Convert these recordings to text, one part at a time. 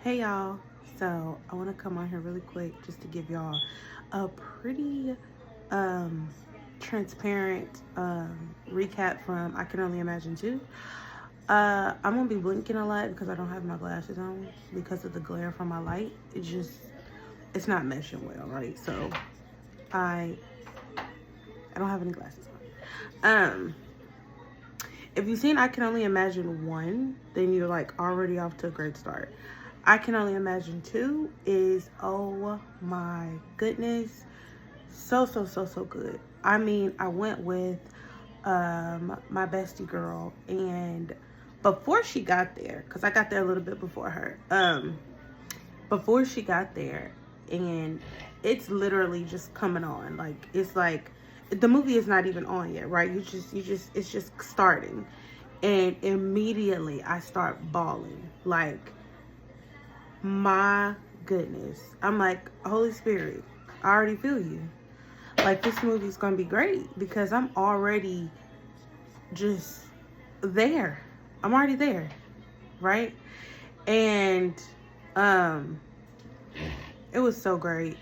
Hey y'all, so I want to come on here really quick just to give y'all a pretty um, transparent recap from I Can Only Imagine 2. I'm gonna be blinking a lot because I don't have my glasses on because of the glare from my light. It's not meshing well, right? So I I don't have any glasses on. If you've seen I Can Only Imagine 1, then you're like already off to a great start. I Can Only Imagine 2 is, oh my goodness, so good. I mean, I went with my bestie girl, and before she got there, because I got there a little bit before her, before she got there, and it's literally just coming on. Like, it's like the movie is not even on yet, right? It's just starting. And immediately I start bawling. Like, my goodness. I'm like, Holy Spirit, I already feel you. Like, this movie's gonna be great because I'm already just there. I'm already there, right? And it was so great.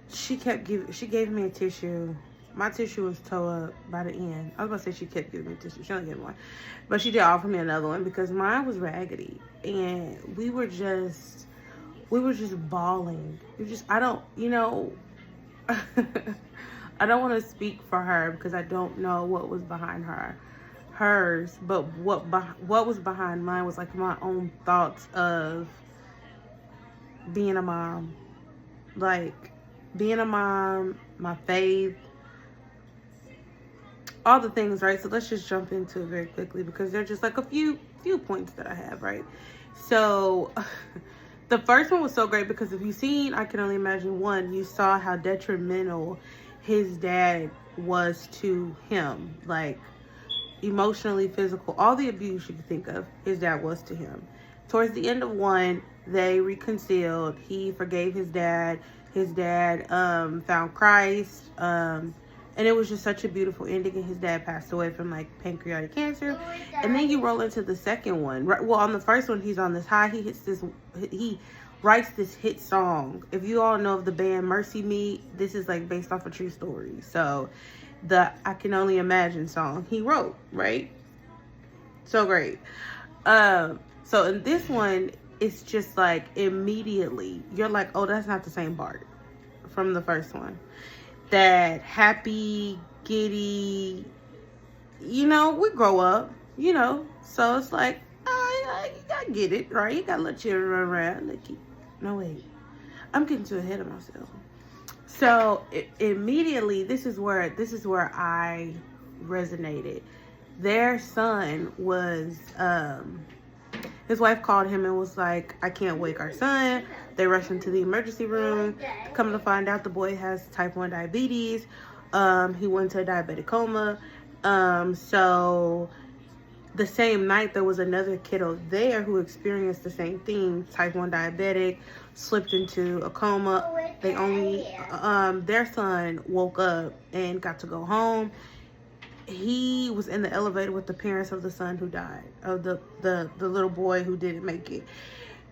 She gave me a tissue. My tissue was tore up by the end. I was about to say she kept giving me a tissue. She only gave me one. But she did offer me another one because mine was raggedy. And we were just bawling. I don't, I don't want to speak for her because I don't know what was behind hers, but what was behind mine was like my own thoughts of being a mom, like being a mom, my faith, all the things, right? So let's just jump into it very quickly because they're just like a few points that I have, right? So the first one was so great because if you've seen I Can Only Imagine 1, you saw how detrimental his dad was to him. Like, emotionally, physical, all the abuse you could think of, his dad was to him. Towards the end of 1, they reconciled. He forgave his dad. His dad found Christ. And it was just such a beautiful ending. And his dad passed away from like pancreatic cancer. And then you roll into the second one. Right, well, on the first one, he's on this high. He writes this hit song. If you all know of the band Mercy Me, this is like based off a true story. So the I Can Only Imagine song he wrote, right? So great. So in this one, it's just like immediately you're like, oh, that's not the same Bart from the first one. That happy, giddy, we grow up, so it's like, I get it, right? You got to let children run around. No, wait, I'm getting too ahead of myself. So immediately, this is where I resonated. Their son was, his wife called him and was like, I can't wake our son. They rushed him to the emergency room. Come to find out, the boy has type 1 diabetes. He went into a diabetic coma. So the same night, there was another kiddo there who experienced the same thing, type 1 diabetic, slipped into a coma. Their son woke up and got to go home. He was in the elevator with the parents of the son who died, of the little boy who didn't make it.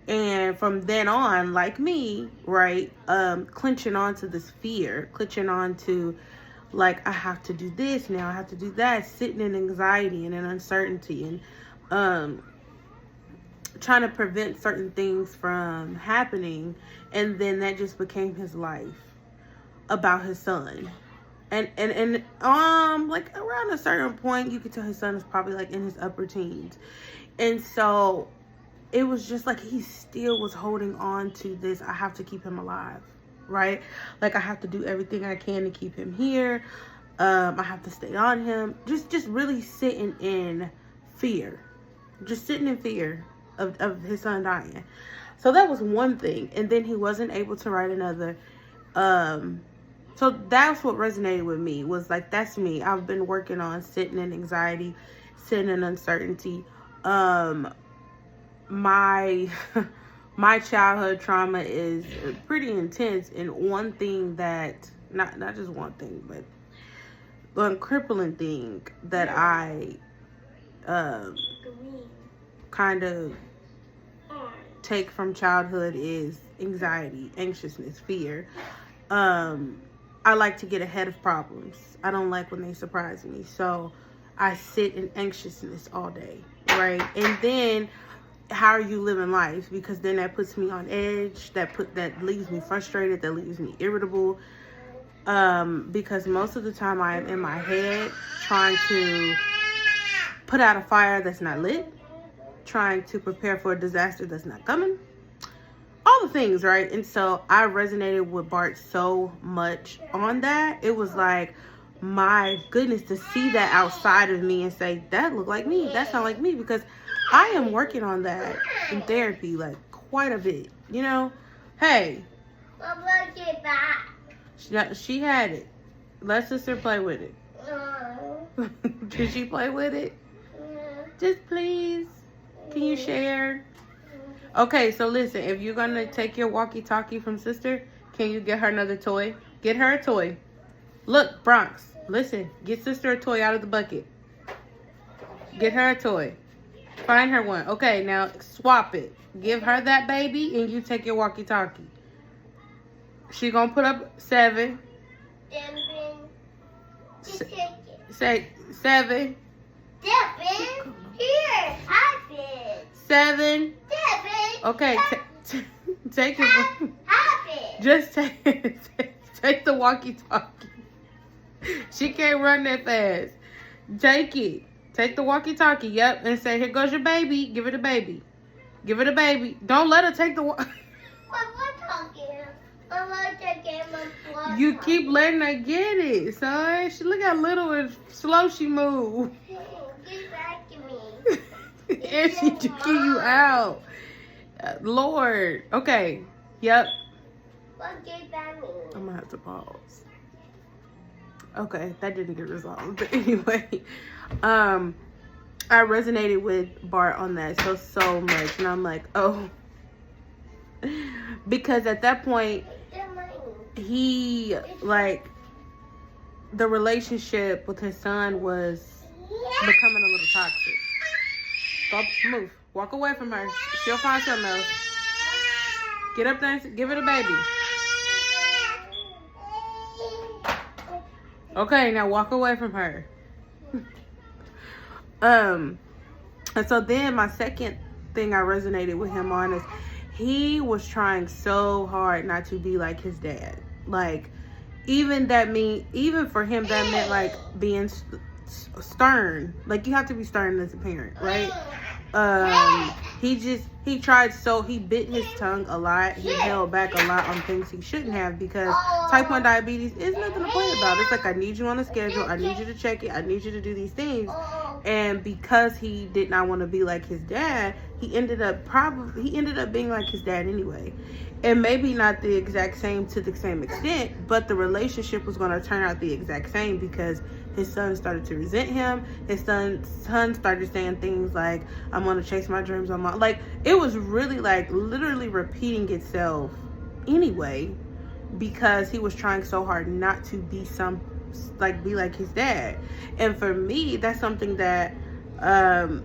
And from then on, like me, right, clenching onto this fear, clenching onto like, I have to do this now, I have to do that, sitting in anxiety and in uncertainty, and trying to prevent certain things from happening. And then that just became his life about his son. And like around a certain point, you could tell his son is probably like in his upper teens. And so it was just like he still was holding on to this, I have to keep him alive, right? Like, I have to do everything I can to keep him here. I have to stay on him. Just really sitting in fear. Just sitting in fear of his son dying. So that was one thing. And then he wasn't able to write another. So that's what resonated with me, was like, that's me. I've been working on sitting in anxiety, sitting in uncertainty. My my childhood trauma is pretty intense, and one thing that, not just one thing, but one crippling thing that I kind of take from childhood is anxiety, anxiousness, fear. I like to get ahead of problems. I don't like when they surprise me. So I sit in anxiousness all day, right? And then how are you living life? Because then that puts me on edge. That leaves me frustrated. That leaves me irritable. Because most of the time I am in my head trying to put out a fire that's not lit, trying to prepare for a disaster that's not coming. All the things, right? And so I resonated with Bart so much on that. It was like, my goodness, to see that outside of me and say, that looked like me, that's not like me, because I am working on that in therapy, like, quite a bit, you know? Hey. She had it. Let sister play with it. Did she play with it? Just please. Can you share? Okay, so listen, if you're going to take your walkie-talkie from sister, can you get her another toy? Get her a toy. Look, Bronx, listen, get sister a toy out of the bucket. Get her a toy. Find her one. Okay, now swap it. Give her that baby and you take your walkie-talkie. She going to put up 7. Say 7. Here, have it. 7. Okay, take it. Have it. Just take the walkie-talkie. She can't run that fast. Take it. Take the walkie-talkie. Yep, and say, here goes your baby. Give it a baby. Give it a baby. Don't let her take the You keep letting her get it, son. She look how little and slow she move. Get back to me. And she took you out. Lord. Okay. Yep. Get back to me. I'm gonna have to pause. Okay, that didn't get resolved. But anyway, I resonated with Bart on that so much. And I'm like, oh. Because at that point, he, like, the relationship with his son was becoming a little toxic. Go, move. Walk away from her. She'll find something else. Get up there and give it a baby. Okay, now walk away from her. And so then my second thing I resonated with him on is he was trying so hard not to be like his dad. Like, even for him, that meant like being stern. Like, you have to be stern as a parent, right? He tried, so he bit his tongue a lot. He held back a lot on things he shouldn't have, because type 1 diabetes is nothing to play about. It's like, I need you on the schedule. I need you to check it. I need you to do these things. And because he did not want to be like his dad, he ended up being like his dad anyway. And maybe not the exact same to the same extent, but the relationship was going to turn out the exact same, because his son started to resent him. His son started saying things like, I'm going to chase my dreams on my... Like, it was really, like, literally repeating itself anyway, because he was trying so hard not to be like his dad. And for me, that's something that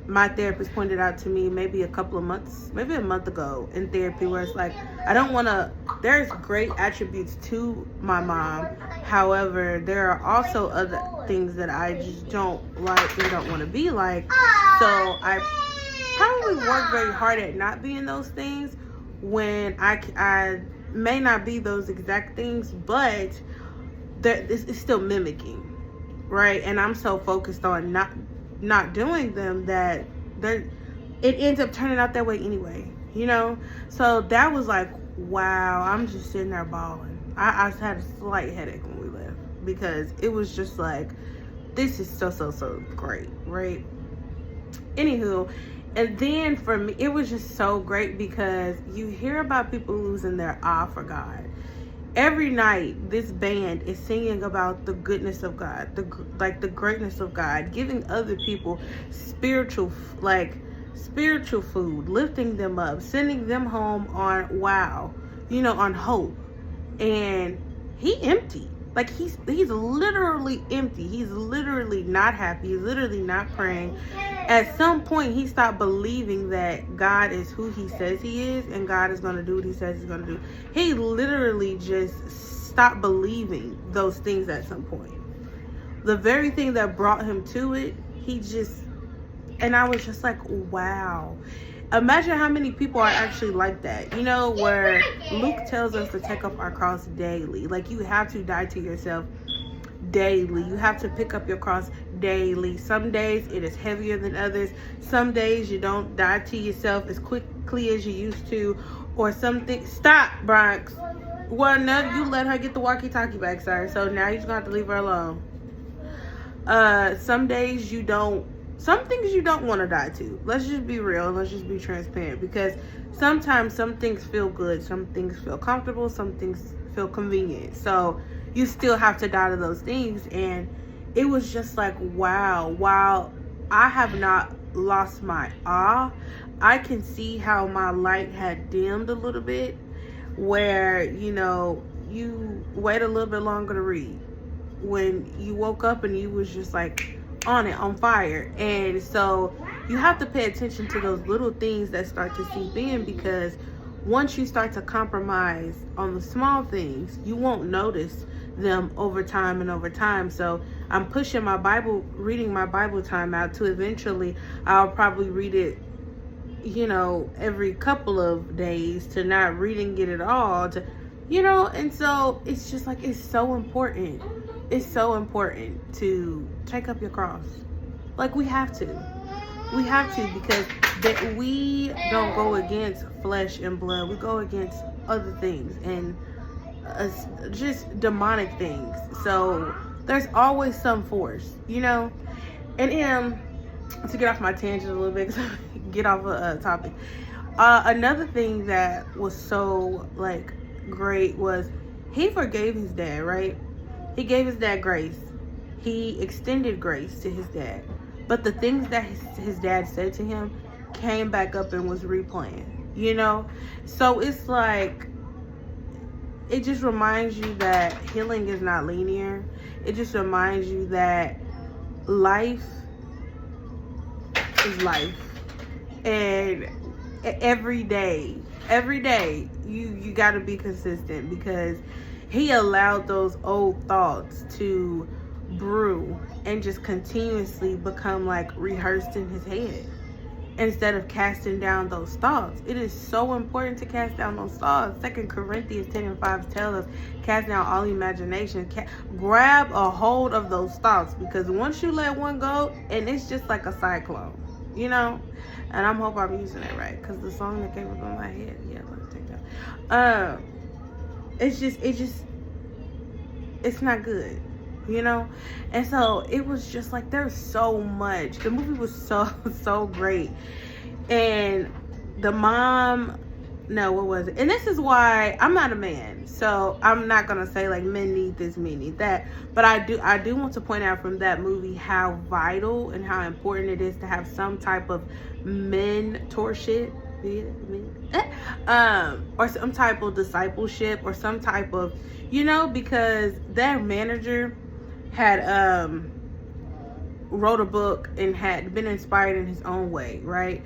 my therapist pointed out to me maybe a month ago in therapy, where it's like, there's great attributes to my mom. However, there are also other things that I just don't like and don't want to be like. So I probably work very hard at not being those things, when I may not be those exact things, but it's still mimicking, right? And I'm so focused on not doing them that it ends up turning out that way anyway, you know? So that was like, wow, I'm just sitting there bawling. I had a slight headache when we left, because it was just like, this is so great, right? Anywho, and then for me, it was just so great, because you hear about people losing their eye for God. Every night, this band is singing about the goodness of God, the greatness of God, giving other people spiritual food, lifting them up, sending them home on on hope. And he empty. Like he's literally empty. He's literally not happy. He's literally not praying. At some point, he stopped believing that God is who he says he is, and God is going to do what he says he's going to do. He literally just stopped believing those things at some point. The very thing that brought him to it, and I was just like, wow. Imagine how many people are actually like that. You know, where Luke tells us to take up our cross daily. Like, you have to die to yourself daily. You have to pick up your cross daily. Some days it is heavier than others. Some days you don't die to yourself as quickly as you used to. Or something. Stop, Bronx. Well, no, you let her get the walkie-talkie back, sir. So now you're just going to have to leave her alone. Some days you don't. Some things you don't want to die to. Let's just be real and let's just be transparent, because sometimes some things feel good, some things feel comfortable, some things feel convenient. So you still have to die to those things. And it was just like, wow, while I have not lost my awe, I can see how my light had dimmed a little bit, where, you know, you wait a little bit longer to read when you woke up and you was just like on fire. And so you have to pay attention to those little things that start to seep in, because once you start to compromise on the small things, you won't notice them over time and over time. So I'm pushing reading my Bible time out to eventually I'll probably read it, you know, every couple of days, to not reading it at all, to, you know. And so it's just like, it's so important. It's so important to take up your cross. Like, we have to, because that we don't go against flesh and blood. We go against other things and just demonic things. So there's always some force, you know. And to get off my tangent a little bit, get off a topic. Another thing that was so like great was he forgave his dad, right? He gave his dad grace. He extended grace to his dad. But the things that his dad said to him came back up and was replaying, you know? So it's like, it just reminds you that healing is not linear. It just reminds you that life is life. And every day, you got to be consistent, because he allowed those old thoughts to brew and just continuously become like rehearsed in his head, instead of casting down those thoughts. It is so important to cast down those thoughts. 2 Corinthians 10:5 tells us, cast down all imagination. Grab a hold of those thoughts, because once you let one go, and it's just like a cyclone, you know. And I'm hoping I'm using it right, because the song that came up in my head, yeah, let's take that. It's not good, you know. And so it was just like, there's so much. The movie was so great. And the mom, no, what was it? And this is why I'm not a man, so I'm not gonna say like men need this, men need that. But I do want to point out from that movie how vital and how important it is to have some type of mentorship, or some type of discipleship, or some type of, you know, because that manager had wrote a book and had been inspired in his own way, right?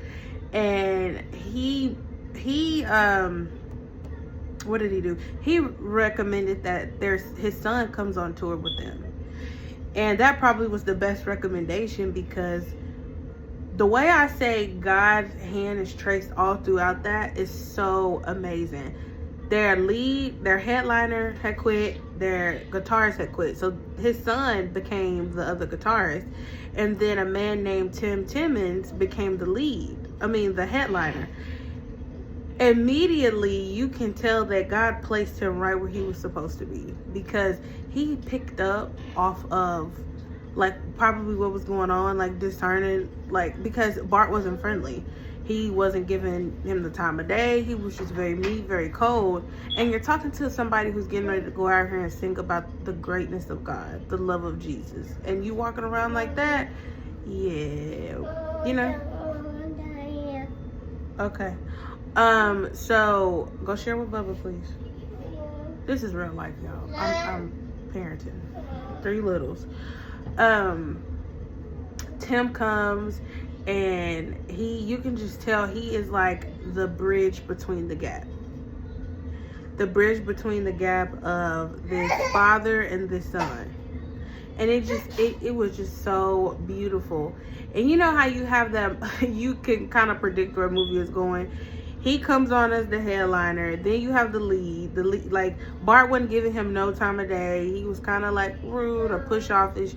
And he what did he do? He recommended that his son comes on tour with them. And that probably was the best recommendation, because the way I say God's hand is traced all throughout that is so amazing. Their headliner had quit, their guitarist had quit. So his son became the other guitarist. And then a man named Tim Timmons became the headliner. Immediately you can tell that God placed him right where he was supposed to be, because he picked up off of like probably what was going on, like discerning, like, because Bart wasn't friendly. He wasn't giving him the time of day. He was just very mean, very cold. And you're talking to somebody who's getting ready to go out here and sing about the greatness of God, the love of Jesus, and you walking around like that, yeah, you know. Okay. So go share with Bubba, please. This is real life, y'all. I'm parenting. 3 littles. Tim comes, and you can just tell he is like the bridge between the gap. The bridge between the gap of this father and this son. And it was just so beautiful. And you know how you have that, you can kind of predict where a movie is going. He comes on as the headliner. Then you have the lead. Like, Bart wasn't giving him no time of day. He was kind of like rude or push offish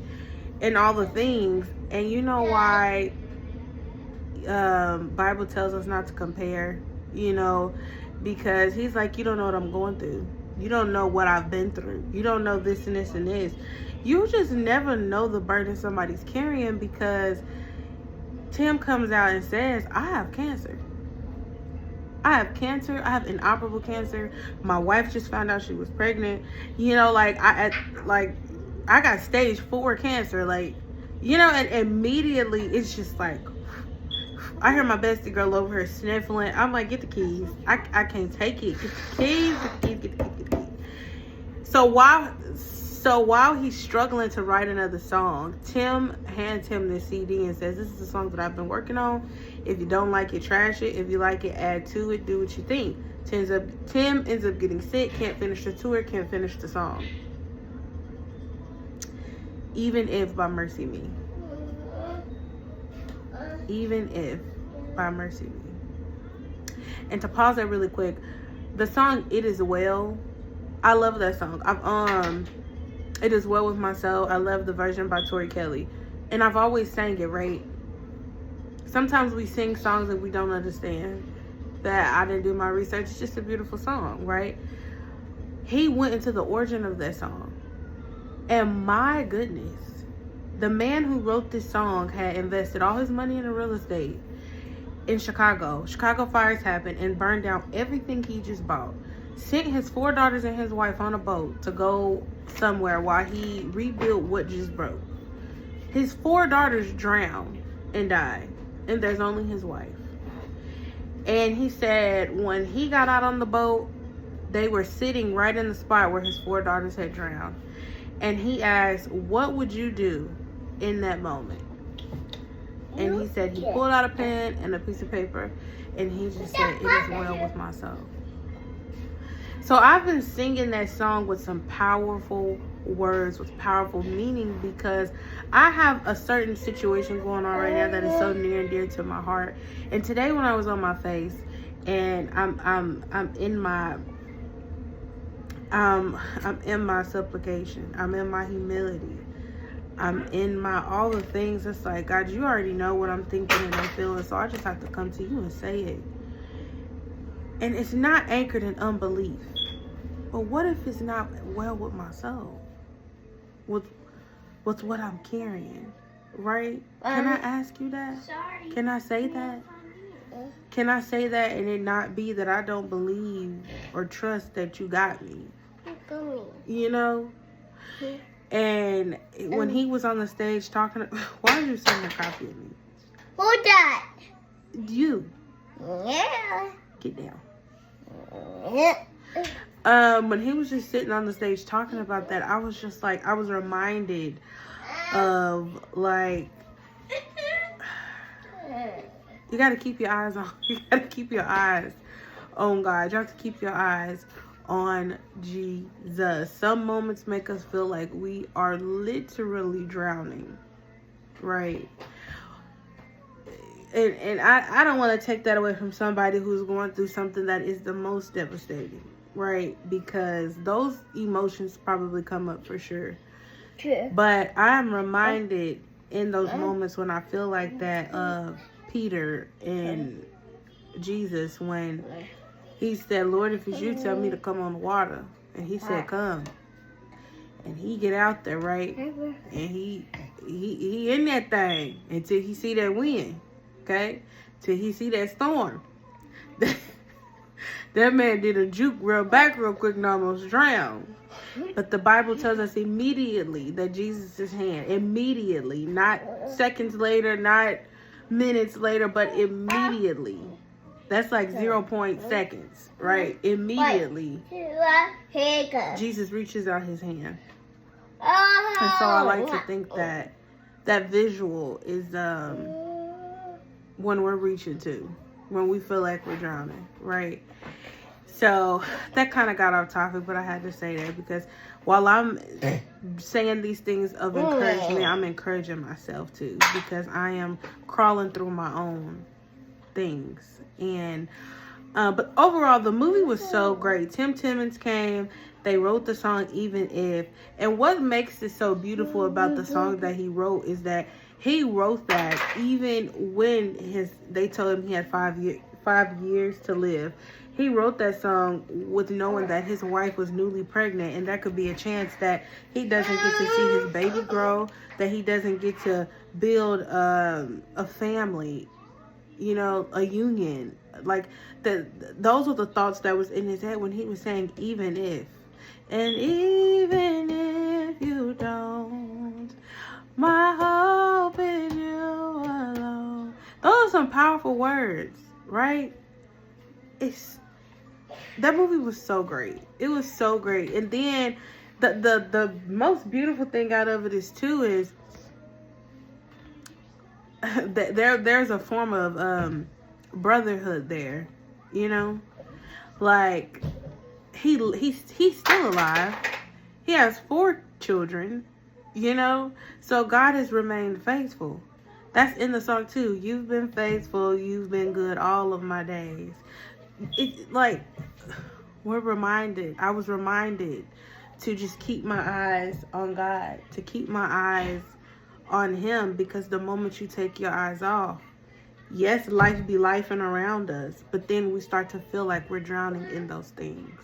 and all the things. And you know why Bible tells us not to compare, you know, because he's like, you don't know what I'm going through. You don't know what I've been through. You don't know this and this and this. You just never know the burden somebody's carrying, because Tim comes out and says, I have cancer. I have cancer. I have inoperable cancer. My wife just found out she was pregnant. You know, like I got stage 4 cancer. Like, you know, and immediately it's just like, I hear my bestie girl over here sniffling. I'm like, get the keys. I can't take it. Get the keys. Get the keys. Get the keys. Get the keys. So while he's struggling to write another song, Tim hands him this CD and says, this is the song that I've been working on. If you don't like it, trash it. If you like it, add to it. Do what you think. Tim ends up getting sick, can't finish the tour, can't finish the song. Even if by Mercy Me. Even if by Mercy Me. And to pause that really quick, the song It Is Well, I love that song. It Is Well With My Soul. I love the version by Tori Kelly. And I've always sang it, right? Sometimes we sing songs that we don't understand, that I didn't do my research. It's just a beautiful song, right? He went into the origin of that song. And my goodness, the man who wrote this song had invested all his money in real estate in Chicago. Chicago fires happened and burned down everything he just bought. Sent his 4 daughters and his wife on a boat to go somewhere while he rebuilt what just broke. His 4 daughters drowned and died, and there's only his wife. And he said when he got out on the boat, they were sitting right in the spot where his 4 daughters had drowned. And he asked, what would you do in that moment? And he said he pulled out a pen and a piece of paper, and he just said, it is well with my soul. So I've been singing that song with some powerful words, with powerful meaning, because I have a certain situation going on right now that is so near and dear to my heart. And today when I was on my face, and I'm in my supplication, I'm in my humility, I'm in my all the things. It's like, God, you already know what I'm thinking and I'm feeling, so I just have to come to you and say it. And it's not anchored in unbelief. But what if it's not well with my soul? With what I'm carrying, right? Can I ask you that? Sorry. Can I say that? Can I say that and it not be that I don't believe or trust that you got me? You know? And when he was on the stage talking, why are you sending a copy of me? Who that? You. Yeah. Get down. Yeah. When he was just sitting on the stage talking about that, I was just like, I was reminded of, like, you got to keep your eyes on, you got to keep your eyes on God. You have to keep your eyes on Jesus. Some moments make us feel like we are literally drowning, right? And I don't want to take that away from somebody who's going through something that is the most devastating, right? Because those emotions probably come up for sure. True. But I'm reminded in those moments when I feel like that of Peter and Jesus, when he said, Lord, if it's you, tell me to come on the water. And he said, come. And he get out there, right? And he in that thing until he see that wind. Okay? Till he see that storm. That man did a juke back real quick and almost drowned. But the Bible tells us immediately that Jesus' hand, immediately, not seconds later, not minutes later, but immediately. That's like 0 seconds, right? Immediately, Jesus reaches out his hand And so I like to think that that visual is when we're reaching to, when we feel like we're drowning, right? So that kind of got off topic, but I had to say that because while I'm saying these things of encouragement, I'm encouraging myself too, because I am crawling through my own things. And but overall, the movie was so great. Tim Timmons came. They wrote the song Even If. And what makes it so beautiful about the song that he wrote is that he wrote that even when they told him he had 5 years to live. He wrote that song with knowing that his wife was newly pregnant, and that could be a chance that he doesn't get to see his baby grow, that he doesn't get to build a family, a union. Like those were the thoughts that was in his head when he was saying even if. And even if you don't, my hope in you alone. Those are some powerful words, right? That movie was so great. It was so great. And then the most beautiful thing out of it is that there's a form of brotherhood there, like he's still alive. He has 4 children, so God has remained faithful. That's in the song too. You've been faithful, you've been good all of my days. It's like I was reminded to just keep my eyes on God, to keep my eyes on him, because the moment you take your eyes off, yes, life be lifing around us, but then we start to feel like we're drowning in those things.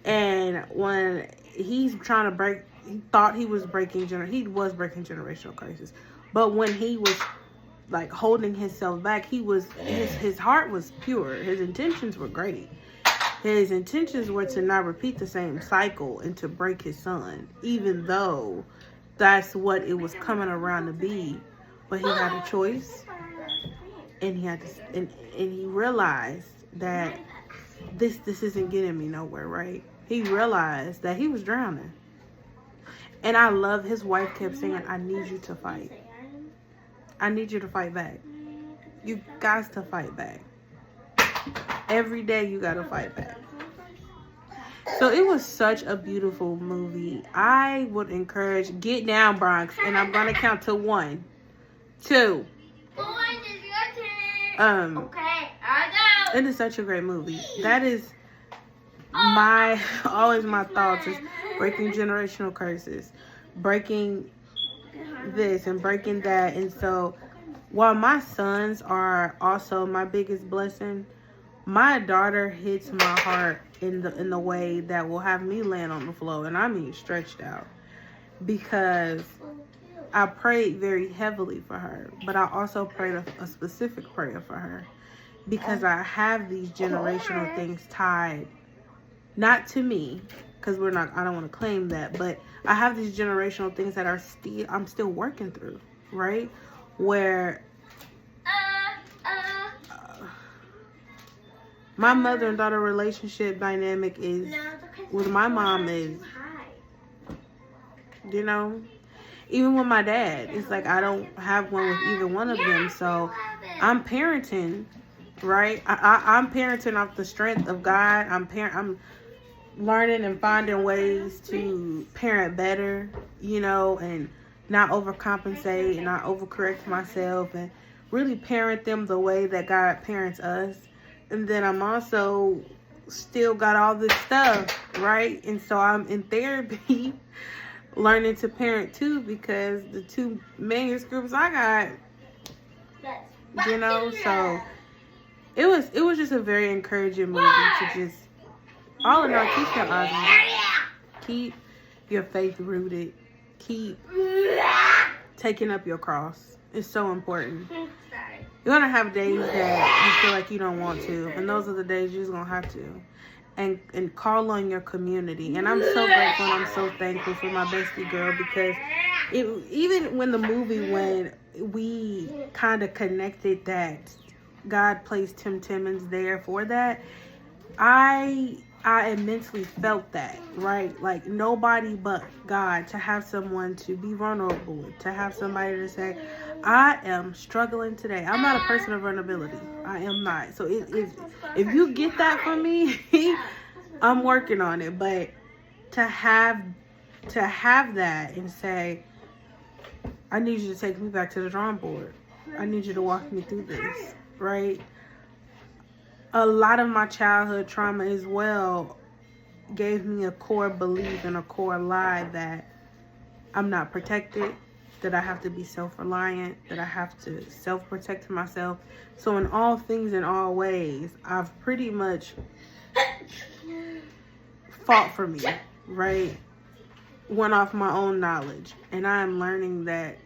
And when he's trying to he thought he was breaking generational curses, but when he was like holding himself back, his heart was pure. His intentions were great. His intentions were to not repeat the same cycle and to break his son, even though that's what it was coming around to be. But he had a choice, and he realized that this isn't getting me nowhere, right? He realized that he was drowning. And I love his wife kept saying, I need you to fight. I need you to fight back. You got to fight back. Every day you got to fight back. So it was such a beautiful movie. I would encourage, get down, Bronx, and I'm going to count to 1, 2. Okay, I go. It is such a great movie. That is always my thoughts is breaking generational curses, breaking this and breaking that. And so while my sons are also my biggest blessing, my daughter hits my heart in the way that will have me land on the floor, and I mean stretched out, because I prayed very heavily for her, but I also prayed a specific prayer for her, because I have these generational things tied, not to me, because I don't want to claim that, but I have these generational things that I'm still working through, right? Where my mother and daughter relationship dynamic with my mom is, even with my dad, it's like I don't have one with either one of them. So I'm parenting, right? I'm parenting off the strength of God. I'm learning and finding ways to parent better, and not overcompensate and not overcorrect myself, and really parent them the way that God parents us. And then I'm also still got all this stuff, right? And so I'm in therapy learning to parent too, because the 2 manuscripts I got, so it was just a very encouraging movie to just, all in all, keep your eyes on, keep your faith rooted, keep taking up your cross. It's so important. You're going to have days that you feel like you don't want to, and those are the days you're just going to have to. And call on your community. And I'm so grateful and I'm so thankful for my bestie girl, because even when we kind of connected that God placed Tim Timmons there for that, I I immensely felt that, right? Like, nobody but God, to have someone to be vulnerable with, to have somebody to say, I am struggling today. I'm not a person of vulnerability. I am not. So if you get that from me, I'm working on it. But to have that and say, I need you to take me back to the drawing board. I need you to walk me through this, right? A lot of my childhood trauma as well gave me a core belief and a core lie that I'm not protected, that I have to be self-reliant, that I have to self-protect myself. So in all things, in all ways, I've pretty much fought for me, right? Went off my own knowledge. And I am learning that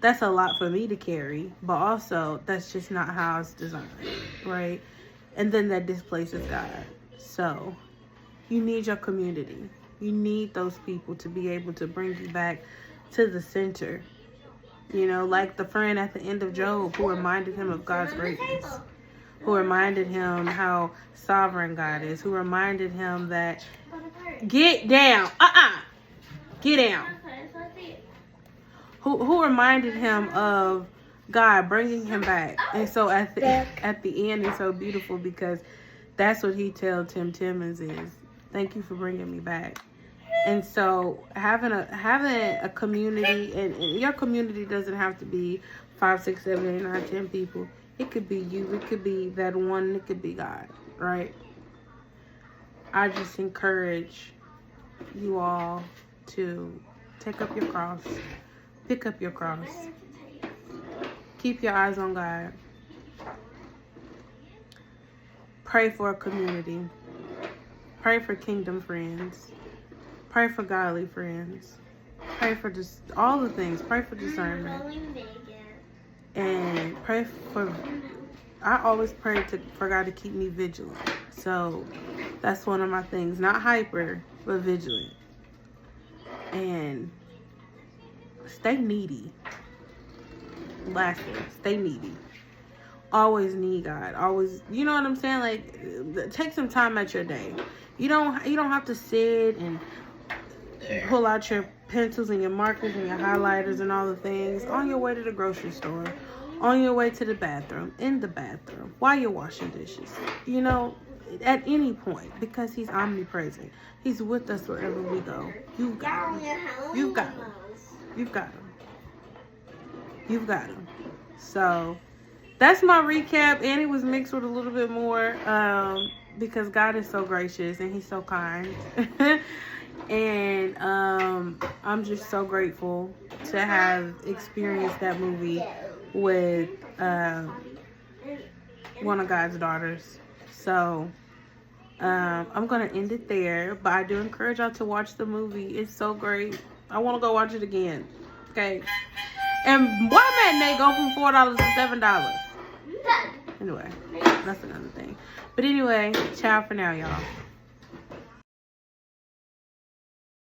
that's a lot for me to carry, but also that's just not how I was designed, right? And then that displaces God. So you need your community. You need those people to be able to bring you back to the center. You know, like the friend at the end of Job who reminded him of God's greatness, who reminded him how sovereign God is, who reminded him that, get down, get down. Who reminded him of God bringing him back. And so at the end, it's so beautiful because that's what he tells Tim Timmons is, thank you for bringing me back. And so having a community, and your community doesn't have to be 5, 6, 7, 8, 9, 10 people. It could be you. It could be that one. It could be God, right? I just encourage you all to take up your cross. Pick up your cross. Keep your eyes on God. Pray for a community. Pray for kingdom friends. Pray for godly friends. Pray for just all the things. Pray for discernment. And pray for, I always pray for God to keep me vigilant. So that's one of my things. Not hyper, but vigilant. And stay needy. Lastly, stay needy. Always need God. Always, you know what I'm saying? Like, take some time out your day. You don't have to sit and pull out your pencils and your markers and your highlighters and all the things on your way to the grocery store, on your way to the bathroom, in the bathroom, while you're washing dishes. You know, at any point, because he's omnipresent. He's with us wherever we go. You've got him. You've got him. You've got him. You've got him. So that's my recap, and it was mixed with a little bit more because God is so gracious and he's so kind. And I'm just so grateful to have experienced that movie with one of God's daughters. So I'm going to end it there, but I do encourage y'all to watch the movie. It's so great. I want to go watch it again. Okay. And what a matinee go from $4 to $7. Anyway, that's another thing. But anyway, ciao for now, y'all.